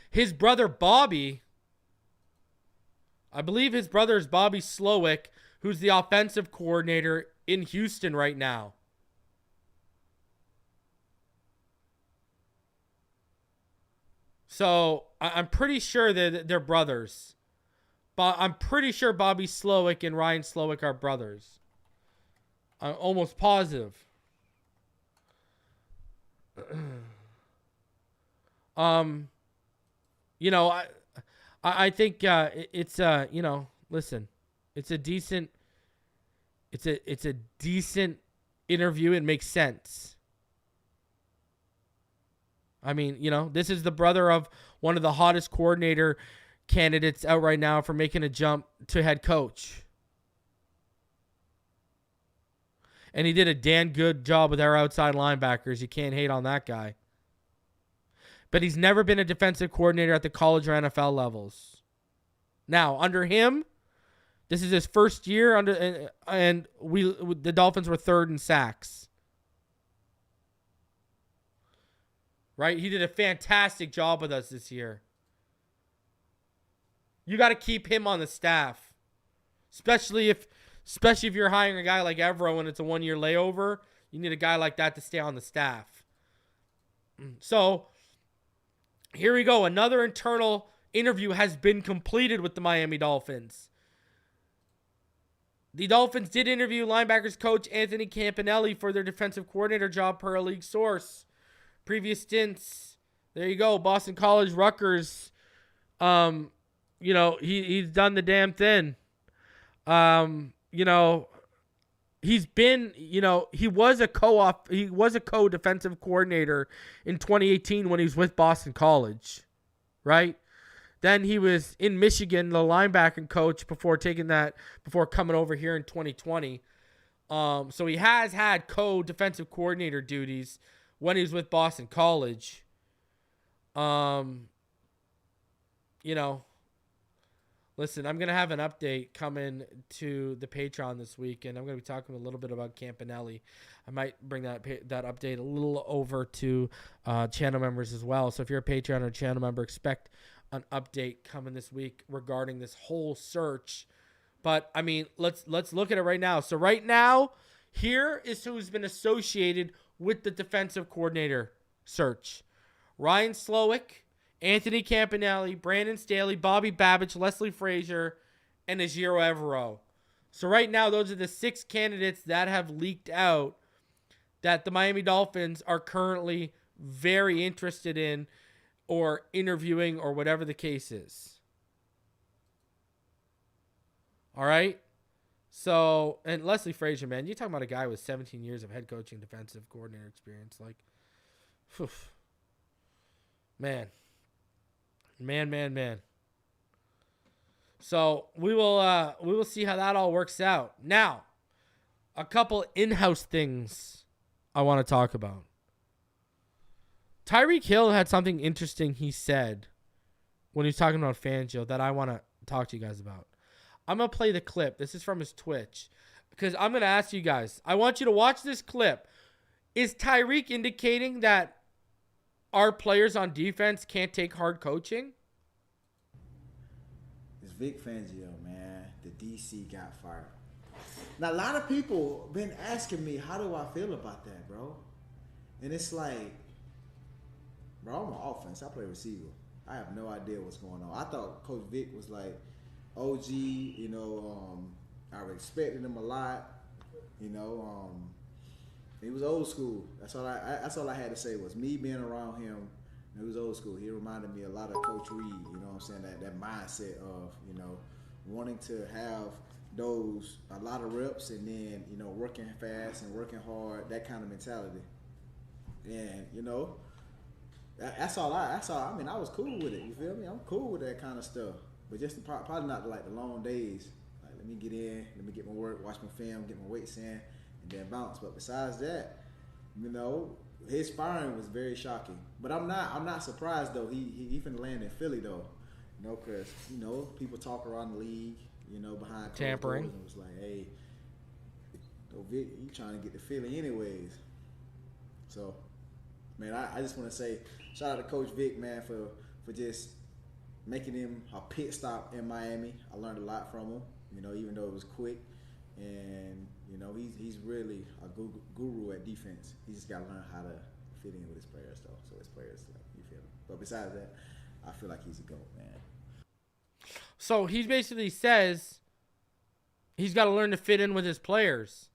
his brother Bobby, I believe his brother is Bobby Slowik, who's the offensive coordinator in Houston right now. So I'm pretty sure that they're brothers. But I'm pretty sure Bobby Slowik and Ryan Slowik are brothers. I'm almost positive. I think it's listen, it's a decent interview, it makes sense. I mean, this is the brother of one of the hottest coordinator candidates out right now for making a jump to head coach. And he did a damn good job with our outside linebackers. You can't hate on that guy. But he's never been a defensive coordinator at the college or NFL levels. Now, under him, this is his first year and the Dolphins were third in sacks. Right? He did a fantastic job with us this year. You got to keep him on the staff. Especially if you're hiring a guy like Evero and it's a 1-year layover. You need a guy like that to stay on the staff. So, here we go. Another internal interview has been completed with the Miami Dolphins. The Dolphins did interview linebackers coach Anthony Campanile for their defensive coordinator job per a league source. Previous stints, there you go, Boston College, Rutgers. He's done the damn thing. He's been, he was a co-defensive coordinator in 2018 when he was with Boston College, right? Then he was in Michigan, the linebacking coach before coming over here in 2020. So he has had co-defensive coordinator duties when he was with Boston College. Listen, I'm going to have an update coming to the Patreon this week, and I'm going to be talking a little bit about Campanile. I might bring that update a little over to channel members as well. So if you're a Patreon or channel member, expect an update coming this week regarding this whole search. But, I mean, let's look at it right now. So right now, here is who's been associated with the defensive coordinator search. Ryan Slowik, Anthony Campanile, Brandon Staley, Bobby Babich, Leslie Frazier, and Ejiro Evero. So right now, those are the 6 candidates that have leaked out that the Miami Dolphins are currently very interested in or interviewing or whatever the case is. All right? So, and Leslie Frazier, man, you're talking about a guy with 17 years of head coaching, defensive coordinator experience. Like, whew. Man. So we will see how that all works out. Now, a couple in-house things I want to talk about. Tyreek Hill had something interesting he said when he was talking about Fangio that I want to talk to you guys about. I'm going to play the clip. This is from his Twitch. Because I'm going to ask you guys. I want you to watch this clip. Is Tyreek indicating that our players on defense can't take hard coaching? It's Vic Fangio, man. The DC got fired. Now, a lot of people been asking me, how do I feel about that, bro? And it's like, bro, I'm on offense. I play receiver. I have no idea what's going on. I thought Coach Vic was like OG, I respected him a lot, he was old school. That's all I had to say was me being around him. He was old school. He reminded me a lot of Coach Reed. You know what I'm saying? That mindset of wanting to have a lot of reps and then working fast and working hard. That kind of mentality. And that's all. I mean, I was cool with it. You feel me? I'm cool with that kind of stuff. But just probably not like the long days. Like, let me get in, let me get my work, watch my film, get my weights in, and then bounce. But besides that, his firing was very shocking. But I'm not surprised though. He finna land in Philly though, because people talk around the league, behind tampering. And it was like, hey, Vic, you trying to get to Philly anyways. So, man, I just want to say shout out to Coach Vic, man, for just making him a pit stop in Miami. I learned a lot from him, even though it was quick. And, he's really a guru at defense. He just got to learn how to fit in with his players, though. So his players, you feel me? But besides that, I feel like he's a GOAT, man. So he basically says he's got to learn to fit in with his players,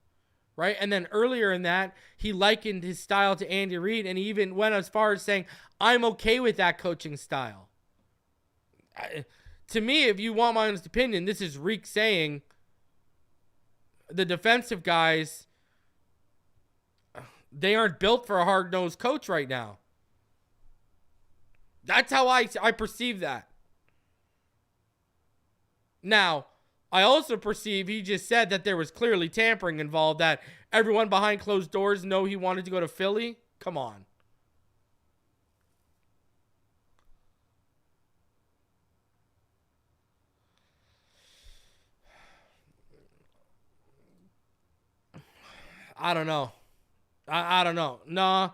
right? And then earlier in that, he likened his style to Andy Reid, and he even went as far as saying, I'm okay with that coaching style. To me, if you want my honest opinion, this is Reek saying the defensive guys They aren't built for a hard-nosed coach right now. That's how I perceive that. Now, I also perceive he just said that there was clearly tampering involved, that everyone behind closed doors know he wanted to go to Philly. Come on. I don't know. I don't know. Nah.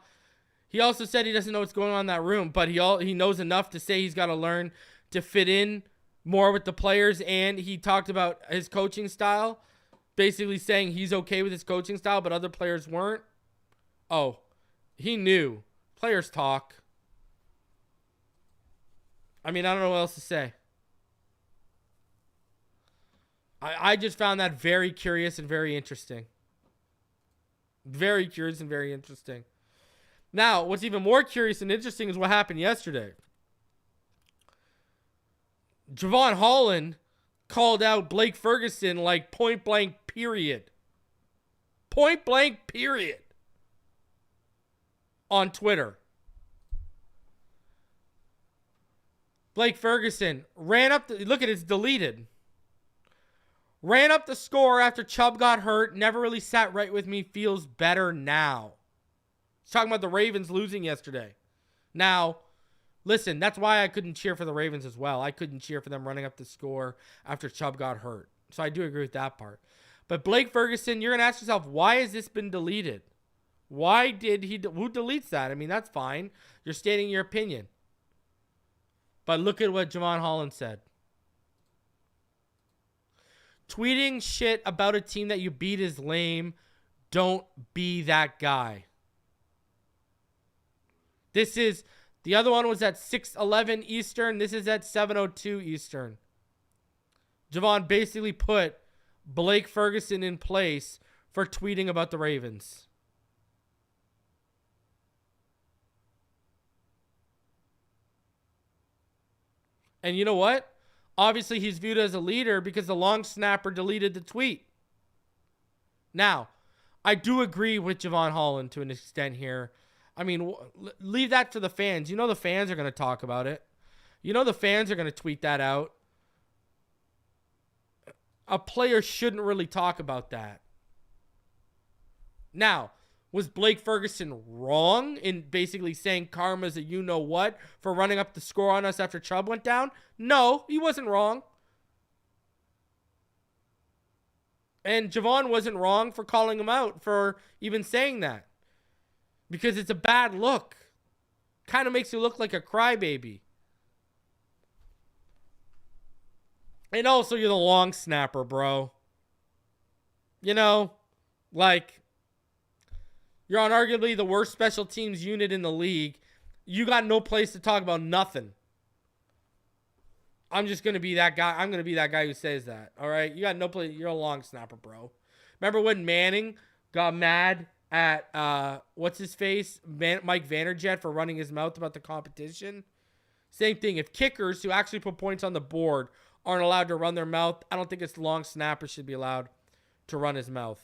He also said he doesn't know what's going on in that room, but he knows enough to say he's got to learn to fit in more with the players, and he talked about his coaching style, basically saying he's okay with his coaching style, but other players weren't. Oh, he knew. Players talk. I mean, I don't know what else to say. I just found that very curious and very interesting. Very curious and very interesting. Now, what's even more curious and interesting is what happened yesterday. Jevon Holland called out Blake Ferguson like point blank period. Point blank period. On Twitter. Blake Ferguson ran up the, look at it, it's deleted. Ran up the score after Chubb got hurt. Never really sat right with me. Feels better now. He's talking about the Ravens losing yesterday. Now, listen, that's why I couldn't cheer for the Ravens as well. I couldn't cheer for them running up the score after Chubb got hurt. So I do agree with that part. But Blake Ferguson, you're going to ask yourself, why has this been deleted? Why did he... Who deletes that? I mean, that's fine. You're stating your opinion. But look at what Jevon Holland said. Tweeting shit about a team that you beat is lame. Don't be that guy. This is... The other one was at 6:11 Eastern. This is at 7:02 Eastern. Jevon basically put Blake Ferguson in place for tweeting about the Ravens. And you know what? Obviously, he's viewed as a leader because the long snapper deleted the tweet. Now, I do agree with Jevon Holland to an extent here. I mean, leave that to the fans. You know the fans are going to talk about it. You know the fans are going to tweet that out. A player shouldn't really talk about that. Now, was Blake Ferguson wrong in basically saying karma's a you-know-what for running up the score on us after Chubb went down? No, he wasn't wrong. And Jevon wasn't wrong for calling him out for even saying that. Because it's a bad look. Kind of makes you look like a crybaby. And also, you're the long snapper, bro. You know, like, you're on arguably the worst special teams unit in the league. You got no place to talk about nothing. I'm just going to be that guy. I'm going to be that guy who says that. All right? You got no place. You're a long snapper, bro. Remember when Manning got mad at, what's his face? Mike Vanderjagt for running his mouth about the competition? Same thing. If kickers who actually put points on the board aren't allowed to run their mouth, I don't think it's long snapper should be allowed to run his mouth.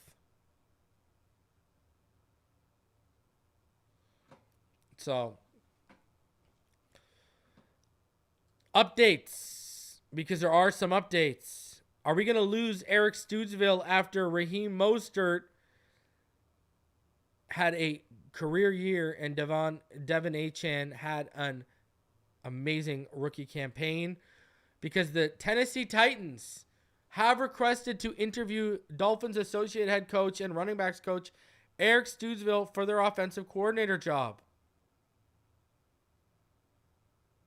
So, updates, because there are some updates. Are we going to lose Eric Studesville after Raheem Mostert had a career year and Devon Achane had an amazing rookie campaign? Because the Tennessee Titans have requested to interview Dolphins associate head coach and running backs coach Eric Studesville for their offensive coordinator job.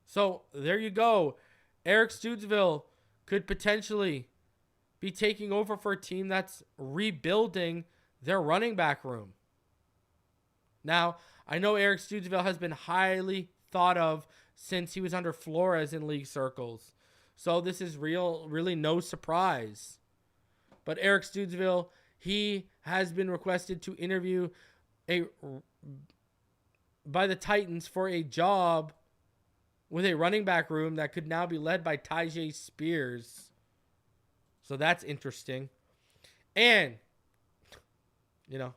So, there you go. Eric Studesville could potentially be taking over for a team that's rebuilding their running back room. Now, I know Eric Studesville has been highly thought of since he was under Flores in league circles. So, this is really no surprise. But Eric Studesville, he has been requested to interview by the Titans for a job with a running back room that could now be led by Tyjae Spears. So that's interesting. And, you know,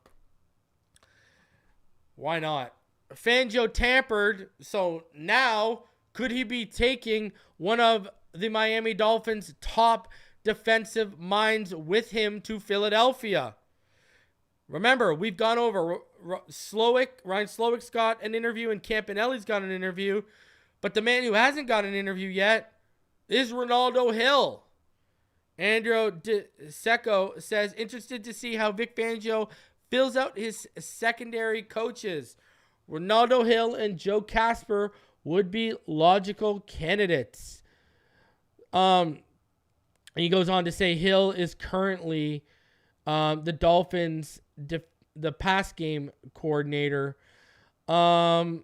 Why not? Fangio tampered, so now could he be taking one of the Miami Dolphins' top defensive minds with him to Philadelphia? Remember, we've gone over Slowik. Ryan Slowik's got an interview, and Campanile's got an interview. But the man who hasn't got an interview yet is Renaldo Hill. Andrew DeSecco says, interested to see how Vic Fangio fills out his secondary coaches. Renaldo Hill and Joe Casper would be logical candidates. And he goes on to say Hill is currently the Dolphins' the pass game coordinator. It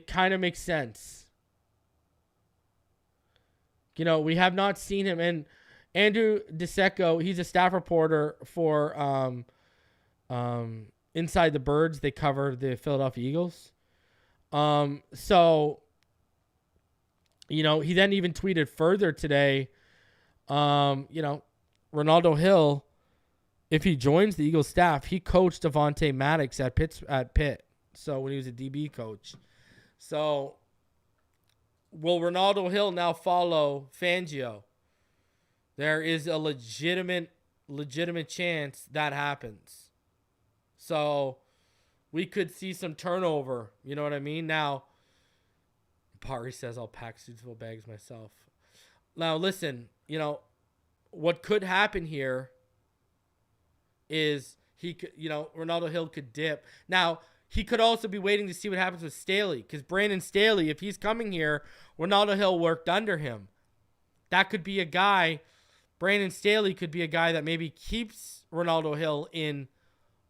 kind of makes sense. We have not seen him. And Andrew DeSecco, he's a staff reporter for Inside the Birds. They cover the Philadelphia Eagles. He then even tweeted further today, Renaldo Hill, if he joins the Eagles staff, he coached Devontae Maddox at Pitt. So when he was a DB coach. So will Renaldo Hill now follow Fangio? There is a legitimate chance that happens. So we could see some turnover. You know what I mean? Now, Pari says I'll pack Studesville bags myself. Now, listen, what could happen here is Renaldo Hill could dip. Now, he could also be waiting to see what happens with Staley, because Brandon Staley, if he's coming here, Renaldo Hill worked under him. That could be a guy. Brandon Staley could be a guy that maybe keeps Renaldo Hill in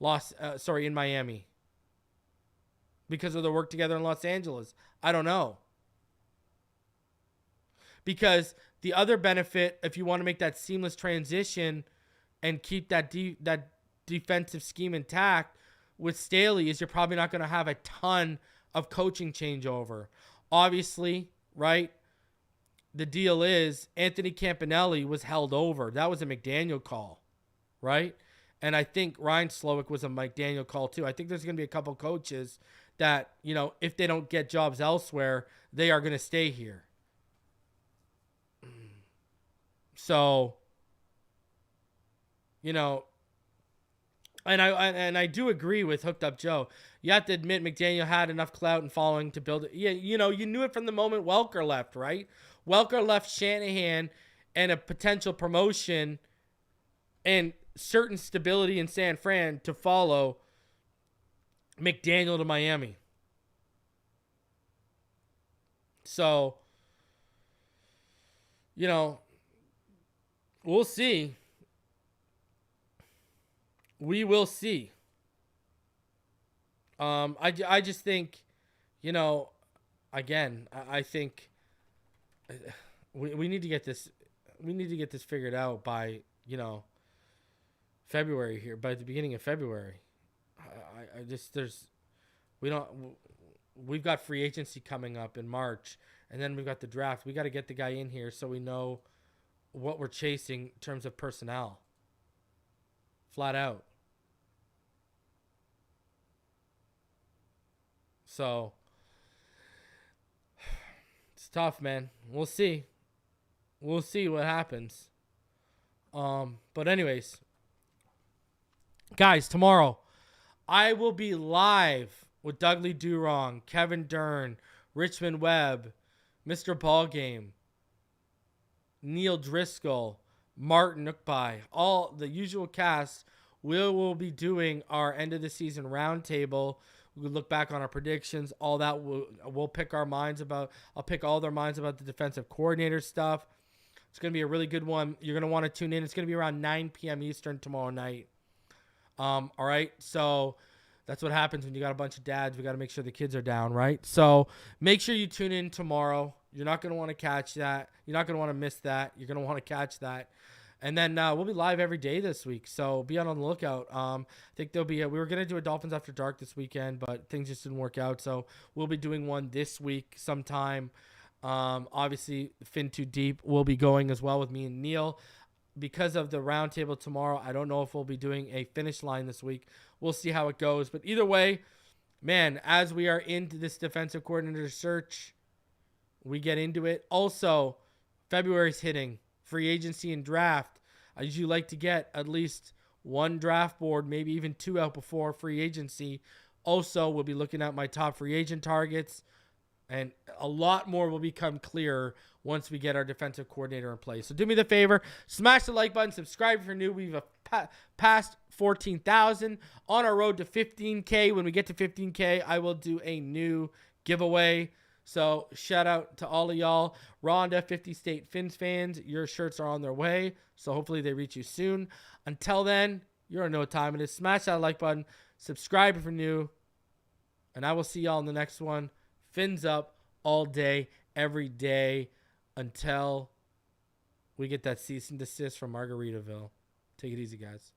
Miami because of their work together in Los Angeles. I don't know. Because the other benefit, if you want to make that seamless transition and keep that defensive scheme intact with Staley, is you're probably not going to have a ton of coaching changeover. Obviously, right? The deal is Anthony Campanile was held over. That was a McDaniel call, right? And I think Ryan Slowik was a McDaniel call too. I think there's going to be a couple coaches that, if they don't get jobs elsewhere, they are going to stay here. So, and I do agree with Hooked Up Joe. You have to admit McDaniel had enough clout and following to build it. Yeah, you knew it from the moment Welker left, right? Welker left Shanahan and a potential promotion and certain stability in San Fran to follow McDaniel to Miami. So, we'll see. We will see. I just think, again, I think we need to get this. We need to get this figured out by February here. By the beginning of February, we've got free agency coming up in March, and then we've got the draft. We got to get the guy in here so we know what we're chasing in terms of personnel. Flat out. So it's tough, man. We'll see. We'll see what happens. But anyways, guys, tomorrow I will be live with Dudley Durong, Kevin Dern, Richmond Webb, Mr. Ballgame, Neil Driscoll, Martin Imply, all the usual cast. We will be doing our end of the season roundtable. We'll look back on our predictions, all that. We'll pick our minds about. I'll pick all their minds about the defensive coordinator stuff. It's going to be a really good one. You're going to want to tune in. It's going to be around 9 p.m. Eastern tomorrow night. All right. So that's what happens when you got a bunch of dads. We got to make sure the kids are down, right? So make sure you tune in tomorrow. You're not going to want to catch that. You're not going to want to miss that. You're going to want to catch that. And then we'll be live every day this week, so be on the lookout. I think there'll be we were going to do a Dolphins After Dark this weekend, but things just didn't work out, so we'll be doing one this week sometime. Obviously, Fin Too Deep will be going as well with me and Neil. because of the roundtable tomorrow, I don't know if we'll be doing a finish line this week. We'll see how it goes. But either way, man, as we are into this defensive coordinator search, we get into it. Also, February's hitting. Free agency and draft. I usually like to get at least one draft board, maybe even two out before free agency. Also, we'll be looking at my top free agent targets. And a lot more will become clearer once we get our defensive coordinator in place. So do me the favor, smash the like button, subscribe if you're new. We've passed 14,000 on our road to 15K. When we get to 15K, I will do a new giveaway. So shout out to all of y'all. Rhonda, 50 State Fins fans, your shirts are on their way. So hopefully they reach you soon. Until then, you already know what time it is. Smash that like button, subscribe if you're new, and I will see y'all in the next one. Fins up all day, every day, until we get that cease and desist from Margaritaville. Take it easy, guys.